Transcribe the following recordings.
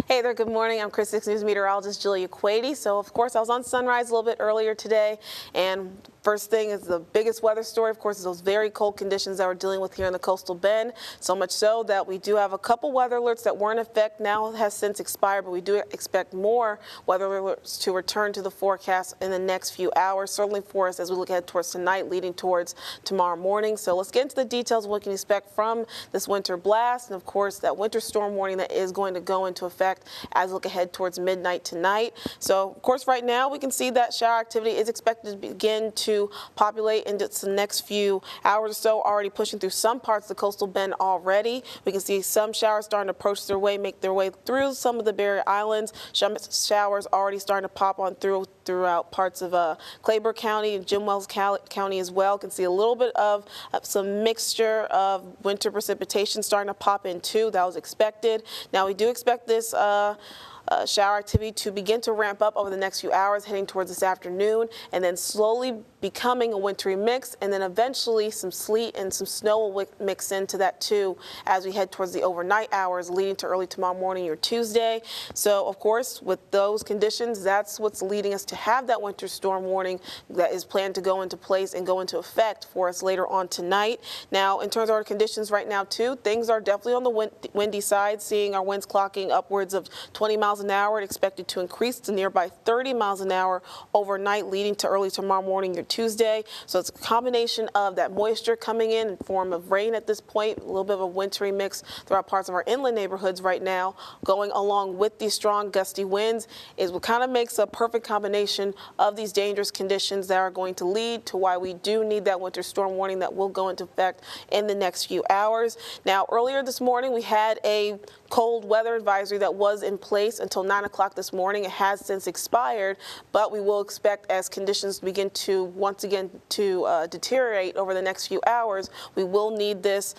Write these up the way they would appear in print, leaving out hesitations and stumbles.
Hey there, good morning. I'm Chris 6 News meteorologist Julia Kwedi. So, of course, I was on Sunrise a little bit earlier today, and first thing is the biggest weather story, of course, is those very cold conditions that we're dealing with here in the coastal bend. So much so that we do have a couple weather alerts that were in effect now has since expired, but we do expect more weather alerts to return to the forecast in the next few hours, certainly for us as we look ahead towards tonight, leading towards tomorrow morning. So let's get into the details of what we can expect from this winter blast, and of course, that winter storm warning that is going to go into effect as we look ahead towards midnight tonight. So, of course, right now we can see that shower activity is expected to begin to populate into the next few hours or so, already pushing through some parts of the coastal bend already. We can see some showers starting to approach their way, make their way through some of the barrier islands. Some showers already starting to pop on throughout parts of Claiborne County and Jim Wells County as well. Can see a little bit of some mixture of winter precipitation starting to pop in too. That was expected. Now we do expect this shower activity to begin to ramp up over the next few hours, heading towards this afternoon, and then slowly becoming a wintry mix, and then eventually some sleet and some snow will mix into that too as we head towards the overnight hours, leading to early tomorrow morning or Tuesday. So, of course, with those conditions, that's what's leading us to have that winter storm warning that is planned to go into place and go into effect for us later on tonight. Now, in terms of our conditions right now too, things are definitely on the windy side, seeing our winds clocking upwards of 20 miles an hour, expected to increase to nearby 30 miles an hour overnight, leading to early tomorrow morning or Tuesday. So it's a combination of that moisture coming in form of rain at this point, a little bit of a wintry mix throughout parts of our inland neighborhoods right now, going along with these strong gusty winds is what kind of makes a perfect combination of these dangerous conditions that are going to lead to why we do need that winter storm warning that will go into effect in the next few hours. Now, earlier this morning, we had a cold weather advisory that was in place until 9 o'clock this morning. It has since expired, but we will expect as conditions begin to once again to deteriorate over the next few hours, we will need this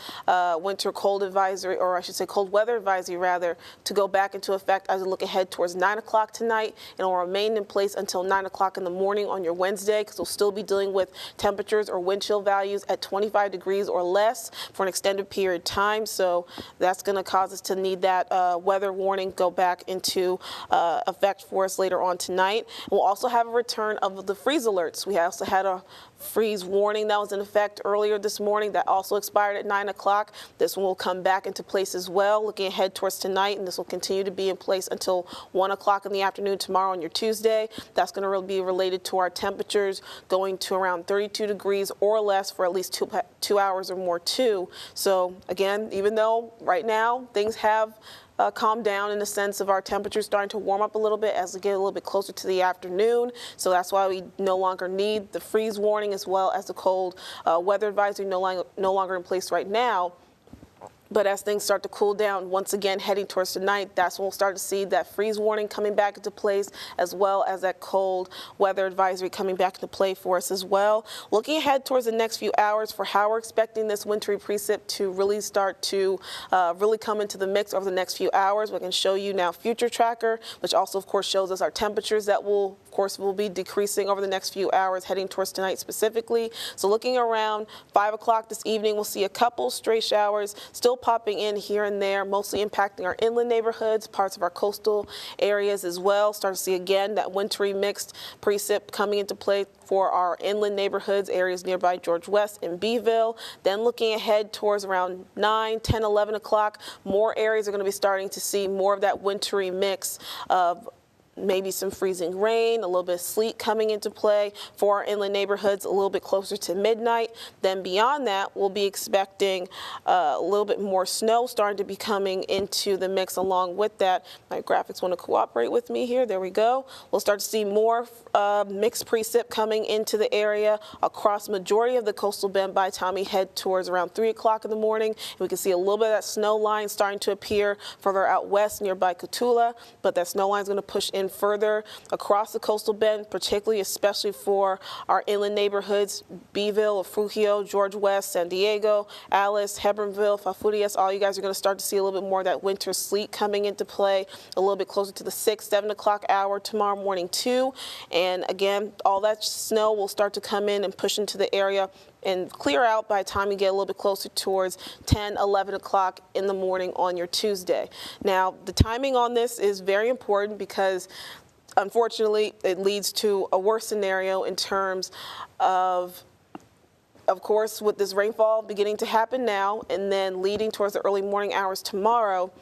winter cold advisory, or I should say cold weather advisory rather, to go back into effect as we look ahead towards 9 o'clock tonight, and it will remain in place until 9 o'clock in the morning on your Wednesday, because we'll still be dealing with temperatures or wind chill values at 25 degrees or less for an extended period of time. So that's going to cause us to need that weather warning go back into effect for us later on tonight. We'll also have a return of the freeze alerts. We also had a freeze warning that was in effect earlier this morning that also expired at 9 o'clock. This one will come back into place as well, looking ahead towards tonight, and this will continue to be in place until 1 o'clock in the afternoon tomorrow on your Tuesday. That's going to really be related to our temperatures going to around 32 degrees or less for at least two hours or more too. So again, even though right now things have calm down in the sense of our temperatures starting to warm up a little bit as we get a little bit closer to the afternoon. So that's why we no longer need the freeze warning as well as the cold weather advisory no longer in place right now. But as things start to cool down, once again heading towards tonight, that's when we'll start to see that freeze warning coming back into place, as well as that cold weather advisory coming back into play for us as well. Looking ahead towards the next few hours for how we're expecting this wintry precip to really start to really come into the mix over the next few hours, we can show you now Future Tracker, which also, of course, shows us our temperatures that will be decreasing over the next few hours heading towards tonight specifically. So looking around 5 o'clock this evening, we'll see a couple stray showers still popping in here and there, mostly impacting our inland neighborhoods, parts of our coastal areas as well. Start to see again that wintry mixed precip coming into play for our inland neighborhoods, areas nearby George West and Beeville. Then looking ahead towards around 9, 10, 11 o'clock, more areas are going to be starting to see more of that wintry mix of maybe some freezing rain, a little bit of sleet coming into play for our inland neighborhoods a little bit closer to midnight. Then beyond that, we'll be expecting a little bit more snow starting to be coming into the mix along with that. My graphics want to cooperate with me here. There we go. We'll start to see more mixed precip coming into the area across majority of the coastal bend by the time we head towards around 3 o'clock in the morning. And we can see a little bit of that snow line starting to appear further out west nearby Cotulla, but that snow line is going to push in further across the coastal bend, particularly especially for our inland neighborhoods, Beeville, Refugio, George West, San Diego, Alice, Hebronville, Falfurrias. All you guys are going to start to see a little bit more of that winter sleet coming into play a little bit closer to the 6, 7 o'clock hour tomorrow morning too. And again, all that snow will start to come in and push into the area and clear out by the time you get a little bit closer towards 10, 11 o'clock in the morning on your Tuesday. Now, the timing on this is very important because unfortunately, it leads to a worse scenario in terms of course, with this rainfall beginning to happen now and then leading towards the early morning hours tomorrow.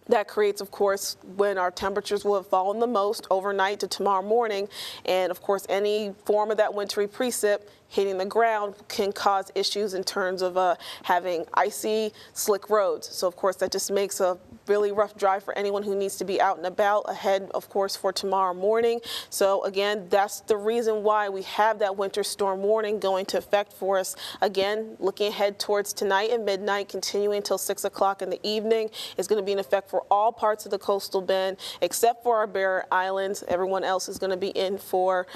That creates, of course, when our temperatures will have fallen the most overnight to tomorrow morning. And, of course, any form of that wintry precip hitting the ground can cause issues in terms of having icy, slick roads. So, of course, that just makes a really rough drive for anyone who needs to be out and about ahead, of course, for tomorrow morning. So, again, that's the reason why we have that winter storm warning going to effect for us. Again, looking ahead towards tonight and midnight, continuing until 6 o'clock in the evening, is going to be in effect for all parts of the coastal bend, except for our barrier islands. Everyone else is going to be in for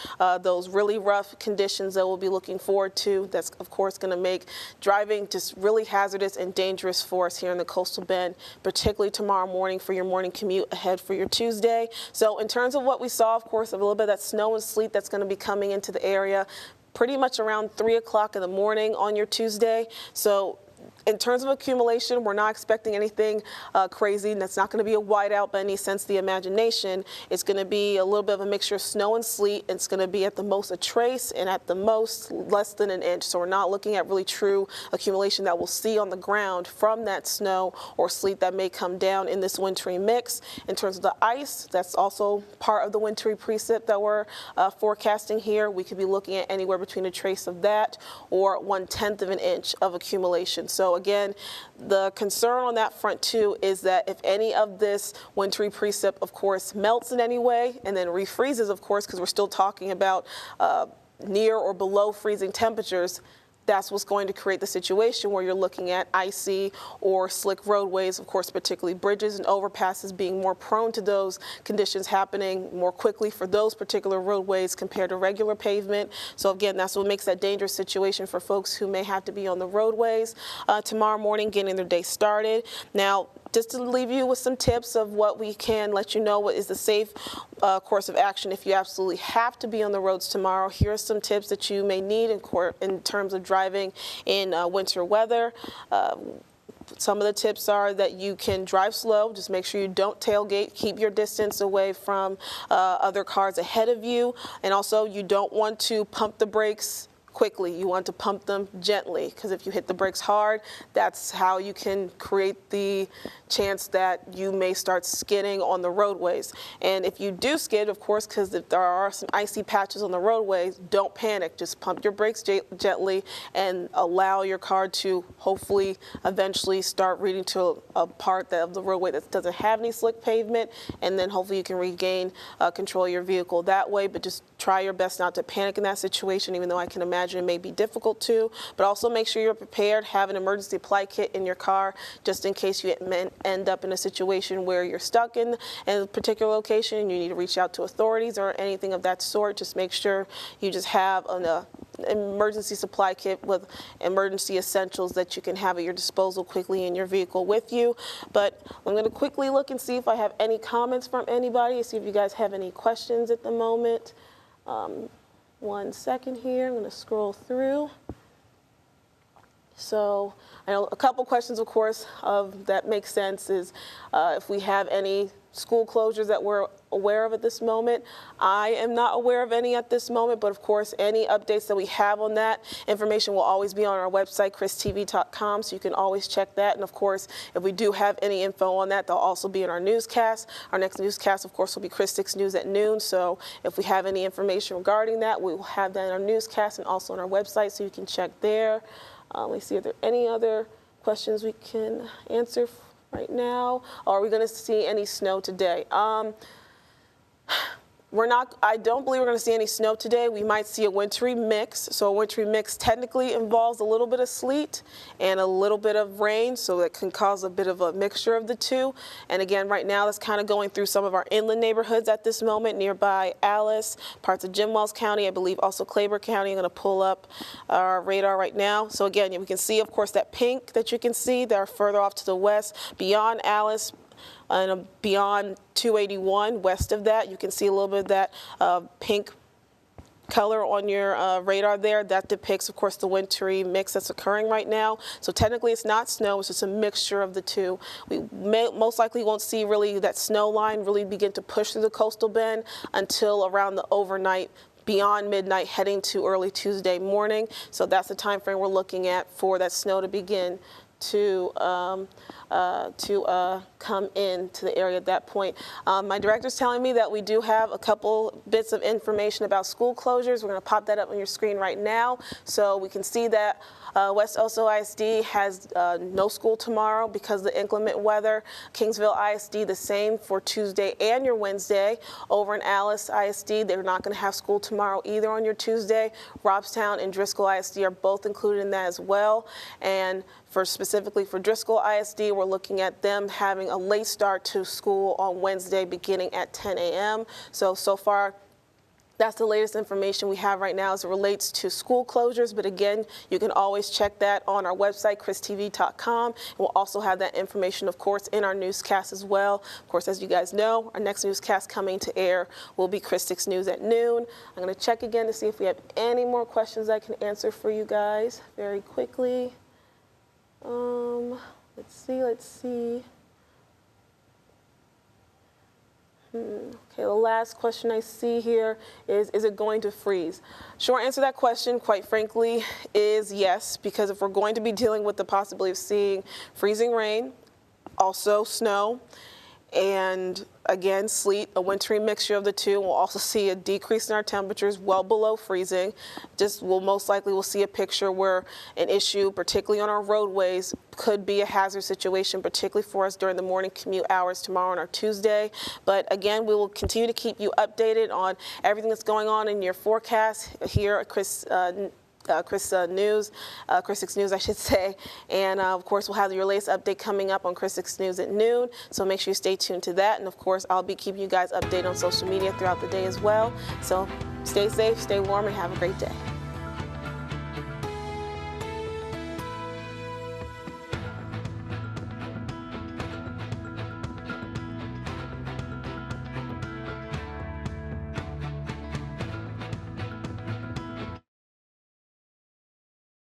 those really rough conditions that we'll be looking forward to. That's, of course, going to make driving just really hazardous and dangerous for us here in the coastal bend, particularly tomorrow morning for your morning commute ahead for your Tuesday. So in terms of what we saw, of course, a little bit of that snow and sleet that's going to be coming into the area pretty much around 3 o'clock in the morning on your Tuesday. So in terms of accumulation, we're not expecting anything crazy. That's not going to be a whiteout by any sense of the imagination. It's going to be a little bit of a mixture of snow and sleet. It's going to be at the most a trace and at the most less than an inch. So we're not looking at really true accumulation that we'll see on the ground from that snow or sleet that may come down in this wintry mix. In terms of the ice, that's also part of the wintry precip that we're forecasting here. We could be looking at anywhere between a trace of that or 1/10 of an inch of accumulation. So again, the concern on that front too is that if any of this wintry precip, of course, melts in any way and then refreezes, of course, because we're still talking about near or below freezing temperatures, that's what's going to create the situation where you're looking at icy or slick roadways, of course, particularly bridges and overpasses being more prone to those conditions happening more quickly for those particular roadways compared to regular pavement. So again, that's what makes that dangerous situation for folks who may have to be on the roadways tomorrow morning getting their day started. Now, just to leave you with some tips of what we can let you know what is the safe course of action if you absolutely have to be on the roads tomorrow. Here are some tips that you may need in terms of driving in winter weather. Some of the tips are that you can drive slow. Just make sure you don't tailgate. Keep your distance away from other cars ahead of you. And also, you don't want to pump the brakes quickly. You want to pump them gently, because if you hit the brakes hard, that's how you can create the chance that you may start skidding on the roadways. And if you do skid, of course, because if there are some icy patches on the roadways, don't panic. Just pump your brakes gently and allow your car to hopefully eventually start reading to a part of the roadway that doesn't have any slick pavement, and then hopefully you can regain control of your vehicle that way. But just try your best not to panic in that situation, even though I can imagine it may be difficult to. But also make sure you're prepared. Have an emergency apply kit in your car just in case you end up in a situation where you're stuck in a particular location and you need to reach out to authorities or anything of that sort. Just make sure you just have an emergency supply kit with emergency essentials that you can have at your disposal quickly in your vehicle with you. But I'm going to quickly look and see if I have any comments from anybody, see if you guys have any questions at the moment. 1 second here. I'm going to scroll through. So I know a couple questions, of course, that make sense is if we have any school closures that we're aware of at this moment. I am not aware of any at this moment, but of course, any updates that we have on that information will always be on our website, christv.com, so you can always check that. And of course, if we do have any info on that, they'll also be in our newscast. Our next newscast, of course, will be Chris 6 News at noon. So if we have any information regarding that, we will have that in our newscast and also on our website, so you can check there. Let's see if there are any other questions we can answer right now. Are we going to see any snow today? I don't believe we're going to see any snow today. We might see a wintry mix. So a wintry mix technically involves a little bit of sleet and a little bit of rain, so that can cause a bit of a mixture of the two. And again, right now, that's kind of going through some of our inland neighborhoods at this moment, nearby Alice, parts of Jim Wells County, I believe also Claiborne County. I'm going to pull up our radar right now. So again, we can see, of course, that pink that you can see. They're further off to the west, beyond Alice, and beyond 281, west of that, you can see a little bit of that pink color on your radar there, that depicts, of course, the wintry mix that's occurring right now. So technically it's not snow, it's just a mixture of the two. We most likely won't see really that snow line really begin to push through the coastal bend until around the overnight, beyond midnight, heading to early Tuesday morning. So that's the time frame we're looking at for that snow to begin to come into the area at that point. My director's telling me that we do have a couple bits of information about school closures. We're going to pop that up on your screen right now so we can see that West Oso ISD has no school tomorrow because of the inclement weather. Kingsville ISD the same for Tuesday and your Wednesday. Over in Alice ISD, they're not going to have school tomorrow either on your Tuesday. Robstown and Driscoll ISD are both included in that as well. And specifically for Driscoll ISD, we're looking at them having a late start to school on Wednesday beginning at 10 a.m. So far, that's the latest information we have right now as it relates to school closures. But again, you can always check that on our website, christv.com. We'll also have that information, of course, in our newscast as well. Of course, as you guys know, our next newscast coming to air will be Chris 6 News at noon. I'm going to check again to see if we have any more questions I can answer for you guys very quickly. Let's see. Okay, the last question I see here is it going to freeze? Short answer to that question, quite frankly, is yes, because if we're going to be dealing with the possibility of seeing freezing rain, also snow, and again, sleet, a wintry mixture of the two. We'll also see a decrease in our temperatures well below freezing. We'll most likely see a picture where an issue, particularly on our roadways, could be a hazard situation, particularly for us during the morning commute hours tomorrow on our Tuesday. But again, we will continue to keep you updated on everything that's going on in your forecast here at Chris 6 News, I should say. And of course, we'll have your latest update coming up on Chris 6 News at noon. So make sure you stay tuned to that. And of course, I'll be keeping you guys updated on social media throughout the day as well. So stay safe, stay warm, and have a great day.